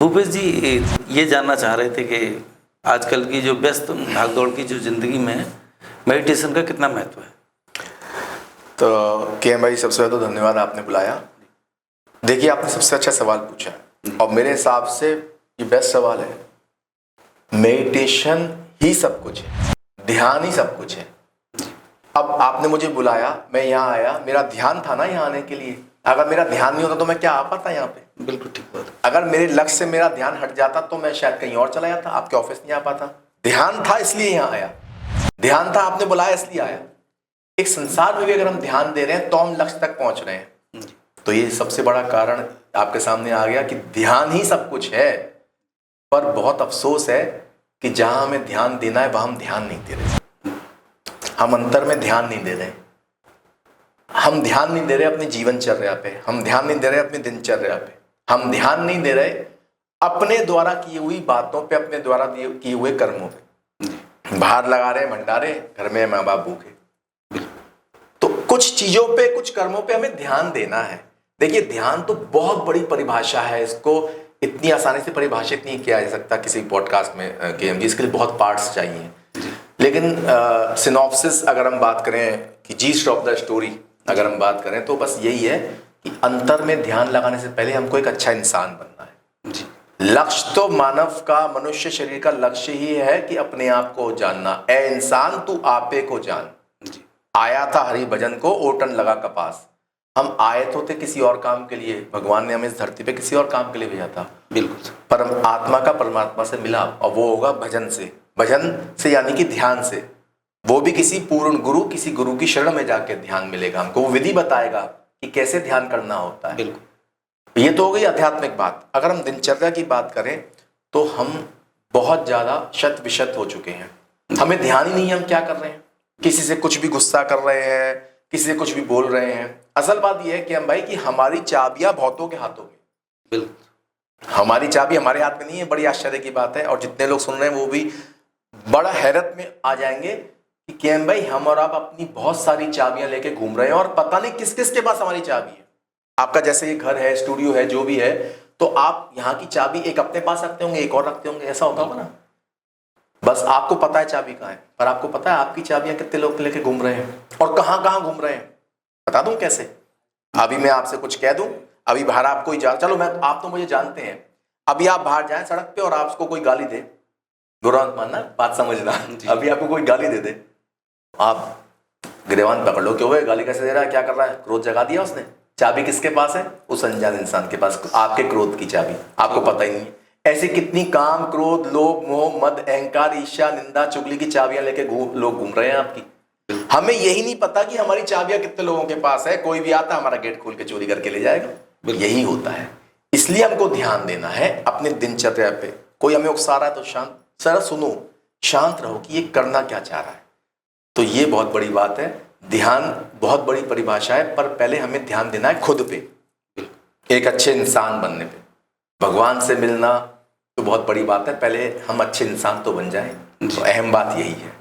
भूपेश जी, ये जानना चाह रहे थे कि आजकल की जो व्यस्त भागदौड़ की जो जिंदगी में मेडिटेशन का कितना महत्व है। तो के भाई, सबसे पहले तो धन्यवाद आपने बुलाया। देखिए, आपने सबसे अच्छा सवाल पूछा और मेरे हिसाब से ये बेस्ट सवाल है। मेडिटेशन ही सब कुछ है, ध्यान ही सब कुछ है। अब आपने मुझे बुलाया, मैं यहाँ आया, मेरा ध्यान था ना यहाँ आने के लिए। अगर मेरा ध्यान नहीं होता तो मैं क्या आ पाता यहाँ पे? बिल्कुल ठीक बात। अगर मेरे लक्ष्य से मेरा ध्यान हट जाता तो मैं शायद कहीं और चला जाता, आपके ऑफिस नहीं आ पाता। ध्यान था इसलिए यहाँ आया, ध्यान था आपने बुलाया इसलिए आया। एक संसार में भी अगर हम ध्यान दे रहे हैं तो हम लक्ष्य तक पहुंच रहे हैं। तो ये सबसे बड़ा कारण आपके सामने आ गया कि ध्यान ही सब कुछ है। पर बहुत अफसोस है कि जहां हमें ध्यान देना है वहां हम ध्यान नहीं दे रहे। हम अंतर में ध्यान नहीं दे रहे, हम ध्यान नहीं दे रहे अपनी जीवनचर्या पे, हम ध्यान नहीं दे रहे अपनी दिनचर्या पे, हम ध्यान नहीं दे रहे अपने द्वारा की हुई बातों पे, अपने द्वारा किए हुए कर्मों पे। बाहर लगा रहे भंडारे, घर में माँ बाप भूखे। तो कुछ चीजों पे, कुछ कर्मों पे हमें ध्यान देना है। देखिए, ध्यान तो बहुत बड़ी परिभाषा है, इसको इतनी आसानी से परिभाषित नहीं किया जा सकता किसी पॉडकास्ट में केएमजी। इसके लिए बहुत पार्ट्स चाहिए। लेकिन सिनॉप्सिस अगर हम बात करें कि जीस्ट ऑफ द स्टोरी अगर हम बात करें तो बस यही है कि अंतर में ध्यान लगाने से पहले हमको एक अच्छा इंसान बनना है। लक्ष्य तो मानव का, मनुष्य शरीर का लक्ष्य ही है कि अपने आप को जानना। ए इंसान तू आपे को जान। आया था हरि भजन को, ओटन लगा कपास। हम आए तो थे किसी और काम के लिए, भगवान ने हमें इस धरती पे किसी और काम के लिए भेजा था। बिल्कुल। पर हम आत्मा का परमात्मा से मिला और वो होगा भजन से। भजन से यानी कि ध्यान से। वो भी किसी पूर्ण गुरु, किसी गुरु की शरण में जाके ध्यान मिलेगा हमको। वो विधि बताएगा कि कैसे ध्यान करना होता है। बिल्कुल। ये तो हो गई आध्यात्मिक बात। अगर हम दिनचर्या की बात करें तो हम बहुत ज्यादा शत विशत हो चुके हैं। हमें ध्यान ही नहीं है हम क्या कर रहे हैं। किसी से कुछ भी गुस्सा कर रहे हैं, किसी से कुछ भी बोल रहे हैं। असल बात यह है कि हम भाई कि हमारी चाबियां बहुतों के हाथों में। बिल्कुल। हमारी चाबी हमारे हाथ में नहीं है। बड़ी आश्चर्य की बात है। और जितने लोग सुन रहे हैं वो भी बड़ा हैरत में आ जाएंगे कि केएम भाई, हम और आप अपनी बहुत सारी चाबियां लेके घूम रहे हैं और पता नहीं किस किस के पास हमारी चाबी है। आपका जैसे ये घर है, स्टूडियो है, जो भी है, तो आप यहाँ की चाबी एक अपने पास रखते होंगे, एक और रखते होंगे, ऐसा होता होगा ना। बस आपको पता है चाबी कहाँ है, पर आपको पता है आपकी चाबियां कितने लोग लेके घूम रहे हैं और कहाँ कहाँ घूम रहे हैं। बता दूं कैसे? अभी मैं आपसे कुछ कह दूं, अभी बाहर आप कोई चलो मैं, आप तो मुझे जानते हैं। अभी आप बाहर जाएं सड़क पे और आपको कोई गाली दे, बुरा मत मानना, बात समझना। अभी आपको कोई गाली दे दे, आप गिरेवान पकड़ लो, क्यों है गाली कैसे दे रहा है, क्या कर रहा है, क्रोध जगा दिया उसने। चाबी किसके पास है? उस अनजान इंसान के पास, आपके क्रोध की चाबी। आपको पता ही नहीं है। ऐसी कितनी काम, क्रोध, लोभ, मोह, मद, अहंकार, ईर्ष्या, निंदा, चुगली की चाबियां लेके लोग घूम रहे हैं आपकी। हमें यही नहीं पता कि हमारी चाबियां कितने लोगों के पास है। कोई भी आता हमारा गेट खोल के चोरी करके ले जाएगा। यही होता है। इसलिए हमको ध्यान देना है अपने दिनचर्या पे। कोई हमें उकसा रहा है तो शांत, सर सुनो, शांत रहो कि ये करना क्या चाह रहा है। तो ये बहुत बड़ी बात है। ध्यान बहुत बड़ी परिभाषा है, पर पहले हमें ध्यान देना है खुद पे, एक अच्छे इंसान बनने पे। भगवान से मिलना तो बहुत बड़ी बात है, पहले हम अच्छे इंसान तो बन जाएं। तो अहम बात यही है।